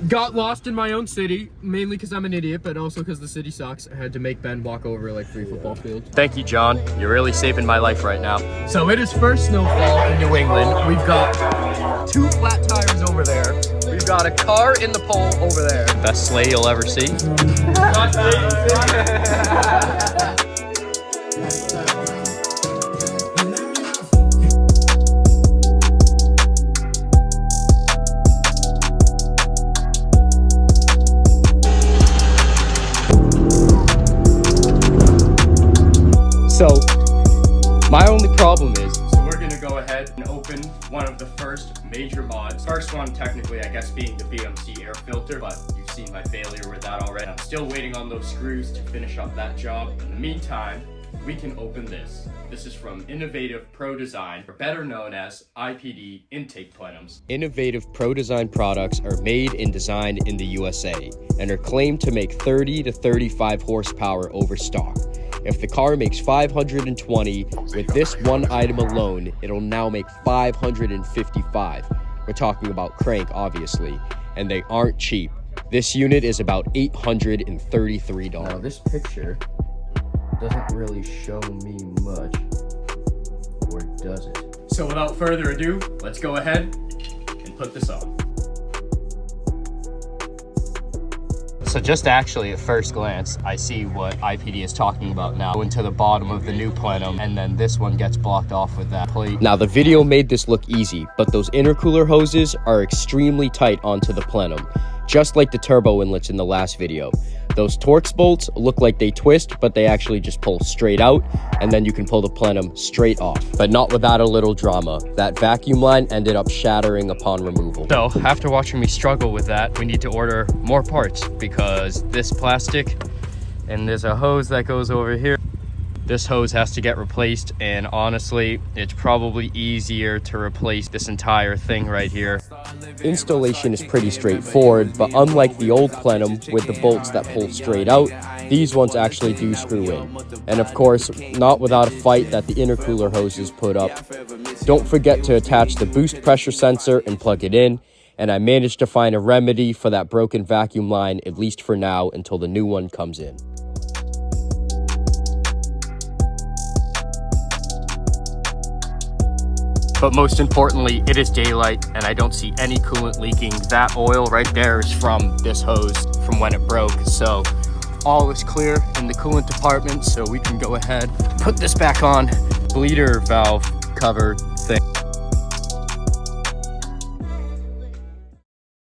Got lost in my own city, mainly because I'm an idiot, but also because the city sucks. I had to make Ben walk over like 3 football fields. Thank you, John. You're really saving my life right now. So it is first snowfall in New England. We've got 2 flat tires over there. We've got a car in the pole over there. Best sleigh you'll ever see. So, my only problem is, So we're gonna go ahead and open one of the first major mods. First one, technically, I guess, being the BMC air filter, but you've seen my failure with that already. I'm still waiting on those screws to finish up that job. In the meantime, we can open this. This is from Innovative Pro Design, or better known as IPD intake plenums. Innovative Pro Design products are made and designed in the USA and are claimed to make 30 to 35 horsepower over stock. If the car makes 520, with this one item alone, it'll now make 555. We're talking about crank, obviously, and they aren't cheap. This unit is about $833. now this picture doesn't really show me much, or does it? So without further ado, let's go ahead and put this on. So just actually at first glance, I see what IPD is talking about now. Go into the bottom of the new plenum, and then this one gets blocked off with that plate. Now the video made this look easy, but those intercooler hoses are extremely tight onto the plenum, just like the turbo inlets in the last video. Those Torx bolts look like they twist, but they actually just pull straight out, and then you can pull the plenum straight off. But not without a little drama. That vacuum line ended up shattering upon removal. So after watching me struggle with that, we need to order more parts, because this plastic, and there's a hose that goes over here. This hose has to get replaced, and honestly, it's probably easier to replace this entire thing right here. Installation is pretty straightforward, but unlike the old plenum with the bolts that pull straight out, these ones actually do screw in. And of course, not without a fight that the intercooler hoses put up. Don't forget to attach the boost pressure sensor and plug it in, and I managed to find a remedy for that broken vacuum line, at least for now, until the new one comes in. But most importantly, it is daylight and I don't see any coolant leaking. That oil right there is from this hose from when it broke. So all is clear in the coolant department. So we can go ahead, put this back on. Bleeder valve cover thing.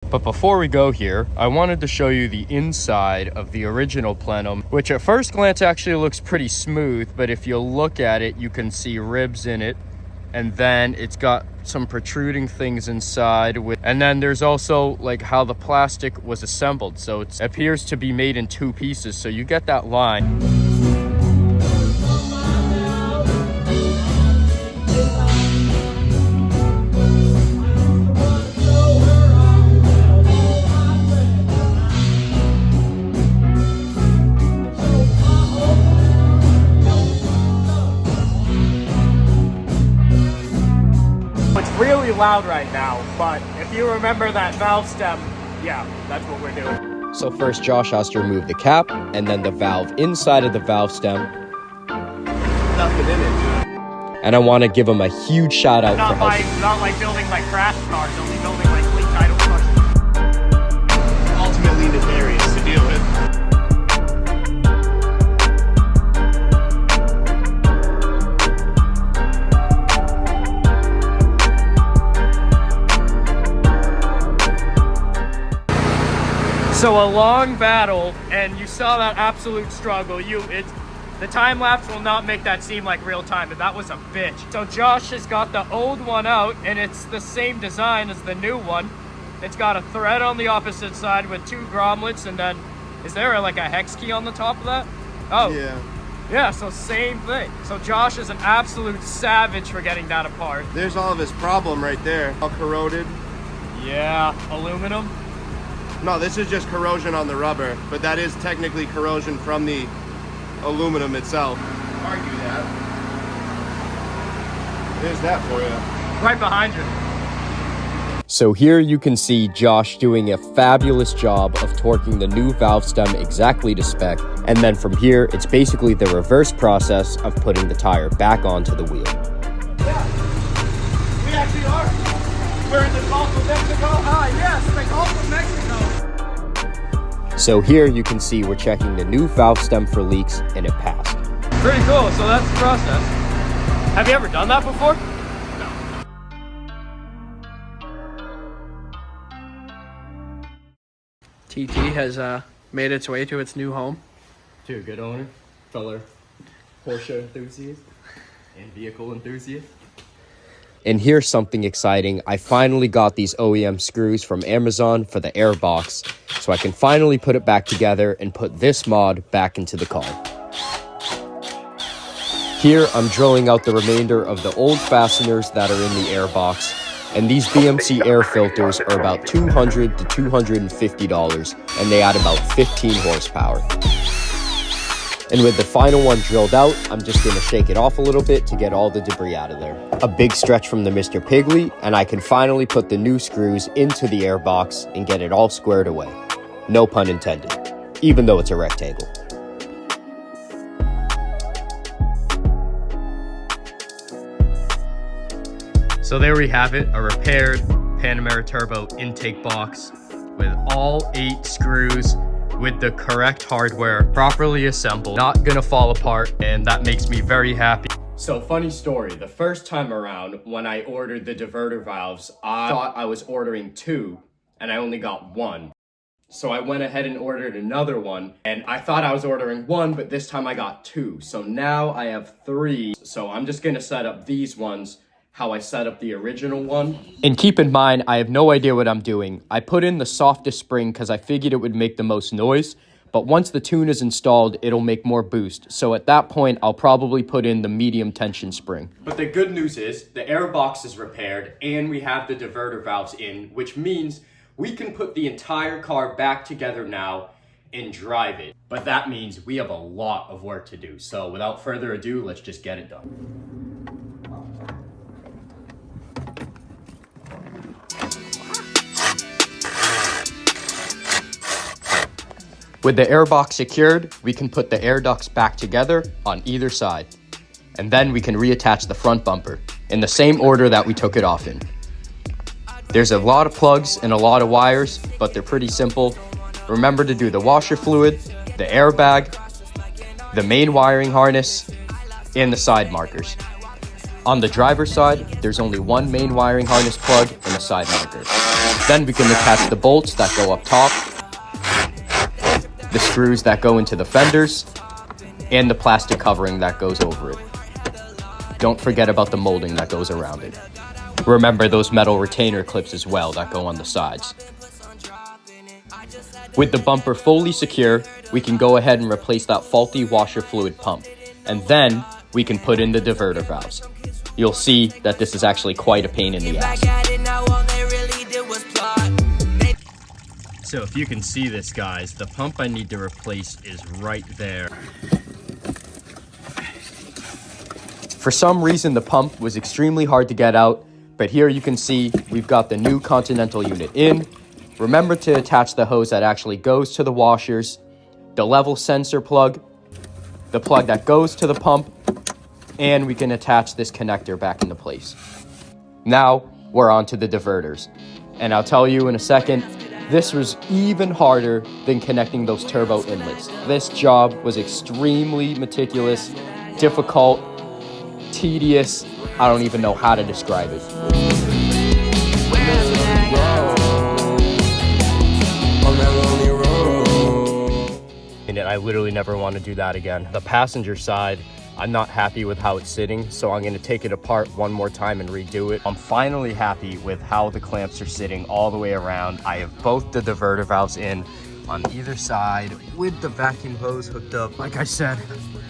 But before we go here, I wanted to show you the inside of the original plenum, which at first glance actually looks pretty smooth, but if you look at it, you can see ribs in it. And then it's got some protruding things inside and then there's also like how the plastic was assembled. So it appears to be made in 2 pieces. So you get that line. Really loud right now, but if you remember that valve stem, yeah, that's what we're doing. So first Josh has to remove the cap and then the valve inside of the valve stem. Nothing in it, dude. And I want to give him a huge shout out not for helping. Not like building like crash cars, only building like fleet title cars. Ultimately nefarious to deal with. So a long battle, and you saw that absolute struggle. The time lapse will not make that seem like real time, but that was a bitch. So Josh has got the old one out, and it's the same design as the new one. It's got a thread on the opposite side with 2 grommets, and then is there like a hex key on the top of that? Oh, yeah. So same thing. So Josh is an absolute savage for getting that apart. There's all of his problem right there. All corroded. Yeah, aluminum. No, this is just corrosion on the rubber, but that is technically corrosion from the aluminum itself. Argue that. There's that for you. Right behind you. So here you can see Josh doing a fabulous job of torquing the new valve stem exactly to spec. And then from here, it's basically the reverse process of putting the tire back onto the wheel. Yeah, we actually are. We're in the Gulf of Mexico. Yes, the Gulf of Mexico. So here you can see we're checking the new valve stem for leaks, and it passed. Pretty cool, so that's the process. Have you ever done that before? TT has made its way to its new home. To a good owner, fellow Porsche enthusiast and vehicle enthusiast. And here's something exciting. I finally got these OEM screws from Amazon for the airbox, so I can finally put it back together and put this mod back into the car. Here, I'm drilling out the remainder of the old fasteners that are in the airbox, and these BMC air filters are about $200 to $250, and they add about 15 horsepower. And with the final one drilled out, I'm just gonna shake it off a little bit to get all the debris out of there. A big stretch from the Mr. Piggly, and I can finally put the new screws into the airbox and get it all squared away. No pun intended, even though it's a rectangle. So there we have it, a repaired Panamera turbo intake box with all 8 screws with the correct hardware, properly assembled, not gonna fall apart, and that makes me very happy. So funny story, the first time around when I ordered the diverter valves, I thought I was ordering 2 and I only got 1. So I went ahead and ordered another one, and I thought I was ordering 1, but this time I got 2. So now I have 3. So I'm just gonna set up these ones how I set up the original one. And keep in mind, I have no idea what I'm doing. I put in the softest spring because I figured it would make the most noise, but once the tune is installed, it'll make more boost. So at that point, I'll probably put in the medium tension spring. But the good news is, the airbox is repaired, and we have the diverter valves in, which means we can put the entire car back together now and drive it. But that means we have a lot of work to do. So without further ado, let's just get it done. With the airbox secured, we can put the air ducts back together on either side. And then we can reattach the front bumper in the same order that we took it off in. There's a lot of plugs and a lot of wires, but they're pretty simple. Remember to do the washer fluid, the airbag, the main wiring harness, and the side markers. On the driver's side, there's only one main wiring harness plug and a side marker. Then we can attach the bolts that go up top, the screws that go into the fenders, and the plastic covering that goes over it. Don't forget about the molding that goes around it. Remember those metal retainer clips as well that go on the sides. With the bumper fully secure, we can go ahead and replace that faulty washer fluid pump, and then we can put in the diverter valves. You'll see that this is actually quite a pain in the ass. So if you can see this, guys, the pump I need to replace is right there. For some reason, the pump was extremely hard to get out, but here you can see we've got the new Continental unit in. Remember to attach the hose that actually goes to the washers, the level sensor plug, the plug that goes to the pump, and we can attach this connector back into place. Now, we're on to the diverters. And I'll tell you in a second, this was even harder than connecting those turbo inlets. This job was extremely meticulous, difficult, tedious. I don't even know how to describe it. And I literally never want to do that again. The passenger side, I'm not happy with how it's sitting, so I'm going to take it apart one more time and redo it. I'm finally happy with how the clamps are sitting all the way around. I have both the diverter valves in on either side with the vacuum hose hooked up. Like I said,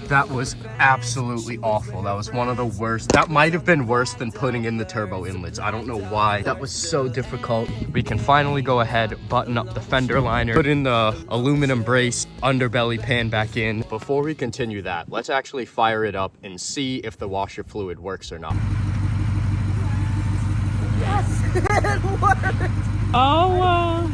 that was absolutely awful. That was one of the worst. That might have been worse than putting in the turbo inlets. I don't know why. That was so difficult. We can finally go ahead, button up the fender liner, put in the aluminum brace, underbelly pan back in. Before we continue that, let's actually fire it up and see if the washer fluid works or not. Yes! Oh, wow.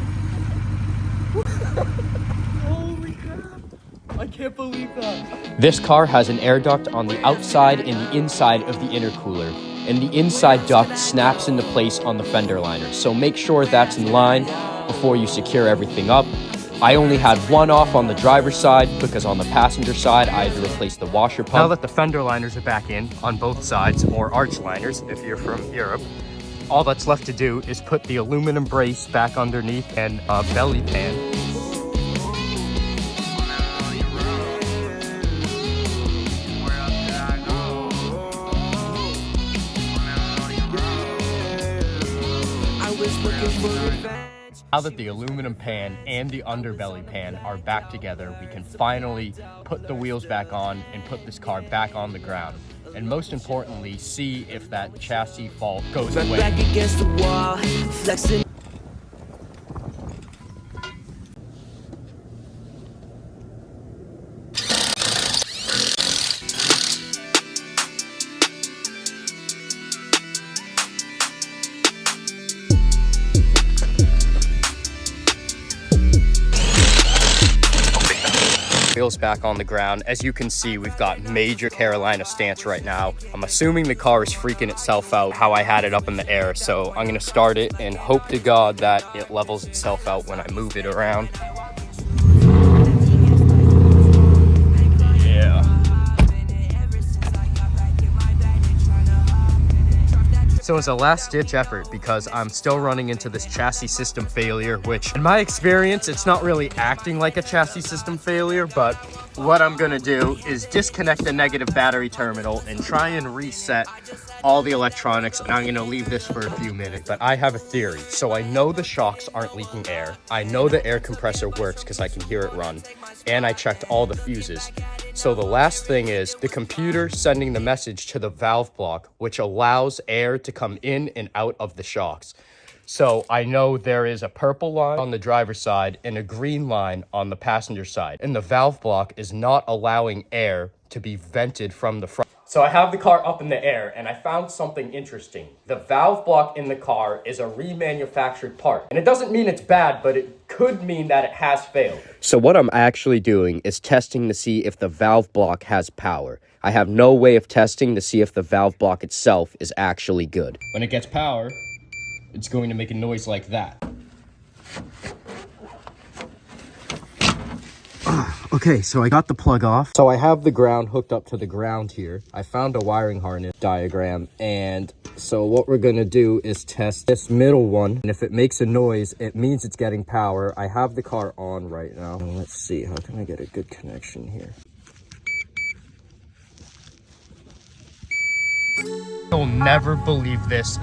Holy crap. I can't believe that. This car has an air duct on the outside and the inside of the intercooler, and the inside duct snaps into place on the fender liner, so make sure that's in line before you secure everything up. I only had one off on the driver's side because on the passenger side I had to replace the washer pump. Now that the fender liners are back in on both sides, or arch liners if you're from Europe, all that's left to do is put the aluminum brace back underneath and a belly pan. Now that the aluminum pan and the underbelly pan are back together, we can finally put the wheels back on and put this car back on the ground. And most importantly, see if that chassis fault goes away. Back against the wall, flexing. Wheels back on the ground. As you can see, we've got major Carolina stance right now. I'm assuming the car is freaking itself out how I had it up in the air, so I'm gonna start it and hope to God that it levels itself out when I move it around. Yeah. So it's a last-ditch effort because I'm still running into this chassis system failure, which in my experience, it's not really acting like a chassis system failure, but what I'm gonna do is disconnect the negative battery terminal and try and reset all the electronics, and I'm gonna leave this for a few minutes. But I have a theory. So I know the shocks aren't leaking air. I know the air compressor works because I can hear it run, and I checked all the fuses. So the last thing is the computer sending the message to the valve block, which allows air to come in and out of the shocks. So I know there is a purple line on the driver's side and a green line on the passenger side, and the valve block is not allowing air to be vented from the front. So I have the car up in the air and I found something interesting. The valve block in the car is a remanufactured part. And it doesn't mean it's bad, but it could mean that it has failed. So what I'm actually doing is testing to see if the valve block has power. I have no way of testing to see if the valve block itself is actually good. When it gets power, it's going to make a noise like that. Okay, so I got the plug off. So I have the ground hooked up to the ground here. I found a wiring harness diagram, and so what we're gonna do is test this middle one, and if it makes a noise, it means it's getting power. I have the car on right now. Let's see, how can I get a good connection here? You'll never believe this.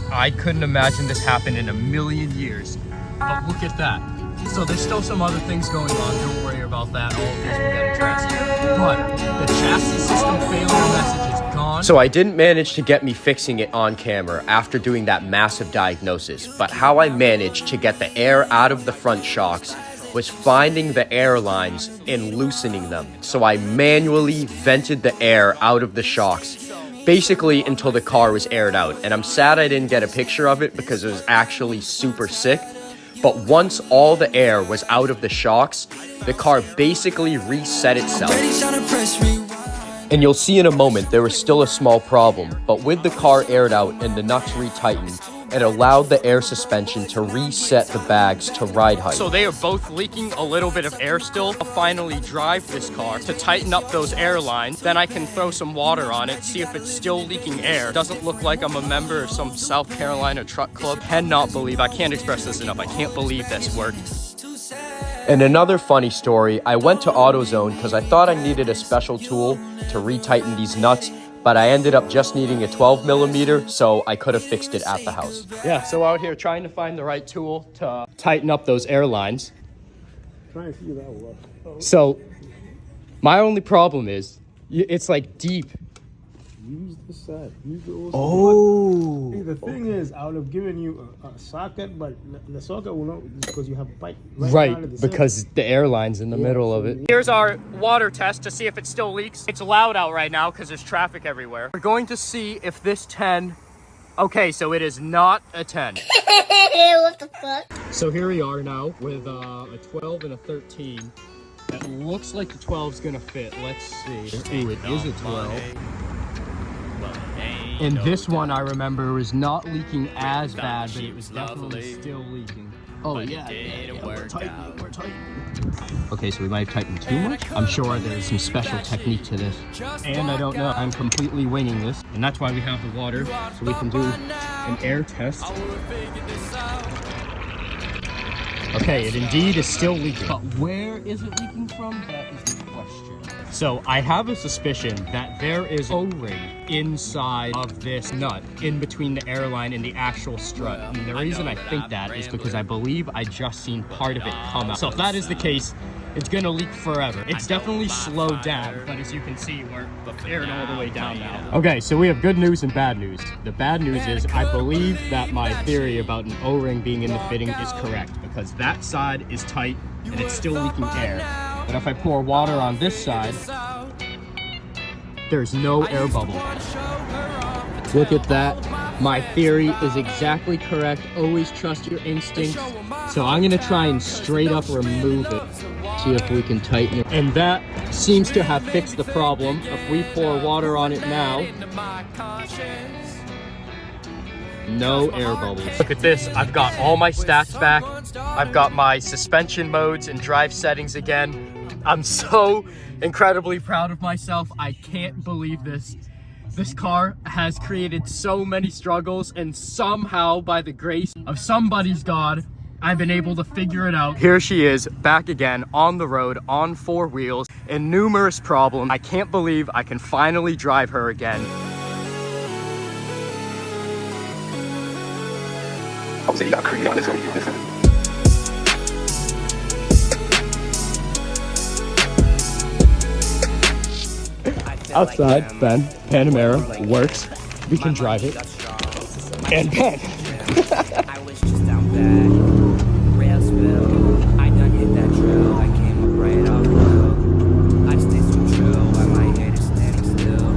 I couldn't imagine this happened in a million years. But look at that. So there's still some other things going on. Don't worry about that. All of these will get addressed. But the chassis system failure message is gone. So I didn't manage to get me fixing it on camera after doing that massive diagnosis, but how I managed to get the air out of the front shocks was finding the air lines and loosening them. So I manually vented the air out of the shocks, basically until the car was aired out. And I'm sad I didn't get a picture of it because it was actually super sick. But once all the air was out of the shocks, the car basically reset itself. And you'll see in a moment there was still a small problem, but with the car aired out and the nuts retightened, it allowed the air suspension to reset the bags to ride height. So they are both leaking a little bit of air still. I'll finally drive this car to tighten up those air lines. Then I can throw some water on it, see if it's still leaking air. Doesn't look like I'm a member of some South Carolina truck club. Cannot believe, I can't express this enough, I can't believe this worked. And another funny story, I went to AutoZone because I thought I needed a special tool to retighten these nuts, but I ended up just needing a 12 millimeter, so I could have fixed it at the house. Yeah, so out here trying to find the right tool to tighten up those air lines. Trying to figure that out. So my only problem is it's like deep. Use the side. Use the old Oh. See, the thing is, I would have given you a socket, but the socket will not because you have a pipe right down to the because the airline's in the middle of it. Here's our water test to see if it still leaks. It's loud out right now because there's traffic everywhere. We're going to see if this 10 Okay, so it is not a 10. What the fuck? So here we are now with a 12 and a 13. It looks like the 12's gonna fit. Let's see. Ooh, it is a 12. And this one I remember was not leaking as bad, but it was definitely still leaking. Oh yeah, we're tightening, we're tightening. Okay, so we might have tightened too much. I'm sure there's some special technique to this. And I don't know, I'm completely winging this. And that's why we have the water, so we can do an air test. Okay, it indeed is still leaking. But where is it leaking from? That is the question. So I have a suspicion that there is O-ring inside of this nut in between the airline and the actual strut. And the reason I think that is because I believe I just seen part of it come out. So if that is the case, it's gonna leak forever. It's definitely slowed down, but as you can see, we're airing all the way down now. Okay, so we have good news and bad news. The bad news is I believe that my theory about an O-ring being in the fitting is correct, because that side is tight and it's still leaking air. But if I pour water on this side, there's no air bubble. Look at that. My theory is exactly correct. Always trust your instincts. So I'm gonna try and straight up remove it. See if we can tighten it. And that seems to have fixed the problem. If we pour water on it now, no air bubbles. Look at this, I've got all my stats back. I've got my suspension modes and drive settings again. I'm so incredibly proud of myself. I can't believe this. This car has created so many struggles, and somehow, by the grace of somebody's God, I've been able to figure it out. Here she is, back again on the road, on 4 wheels, and numerous problems. I can't believe I can finally drive her again. I would say you got creative on this one. Outside, Ben, Panamera works. We can drive it. And Ben. I was just down bad. Rail spill. I done hit that trail. I came up right off the road. I stay so true. Why my head is standing still.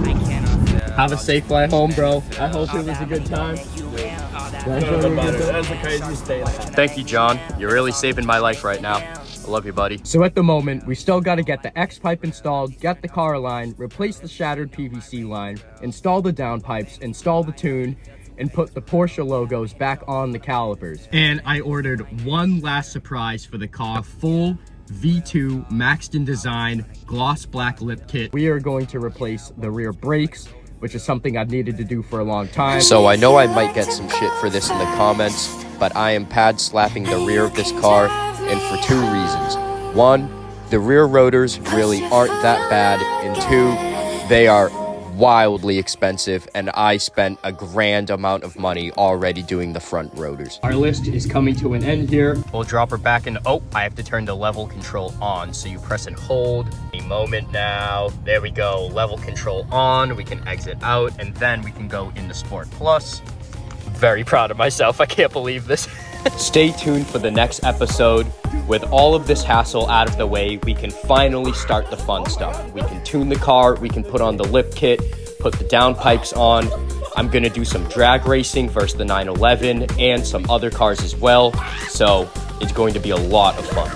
I cannot feel. Have a safe flight home, bro. I hope it was a good time. That's the craziest day. Thank you, John. You're really saving my life right now. I love you, buddy. So at the moment, we still got to get the X pipe installed, get the car line, replace the shattered PVC line, install the downpipes, install the tune, and put the Porsche logos back on the calipers. And I ordered one last surprise for the car, full V2 Maxton design gloss black lip kit. We are going to replace the rear brakes, which is something I've needed to do for a long time. So I know I might get some shit for this in the comments, but I am pad slapping the rear of this car, and for 2 reasons. 1, the rear rotors really aren't that bad, and 2, they are wildly expensive, and I spent a grand amount of money already doing the front rotors. Our list is coming to an end here. We'll drop her back in. Oh, I have to turn the level control on. So you press and hold. A moment now. There we go. Level control on. We can exit out, and then we can go into Sport Plus. Very proud of myself. I can't believe this. Stay tuned for the next episode. With all of this hassle out of the way, we can finally start the fun stuff. We can tune the car, we can put on the lip kit, put the downpipes on. I'm gonna do some drag racing versus the 911 and some other cars as well. So it's going to be a lot of fun.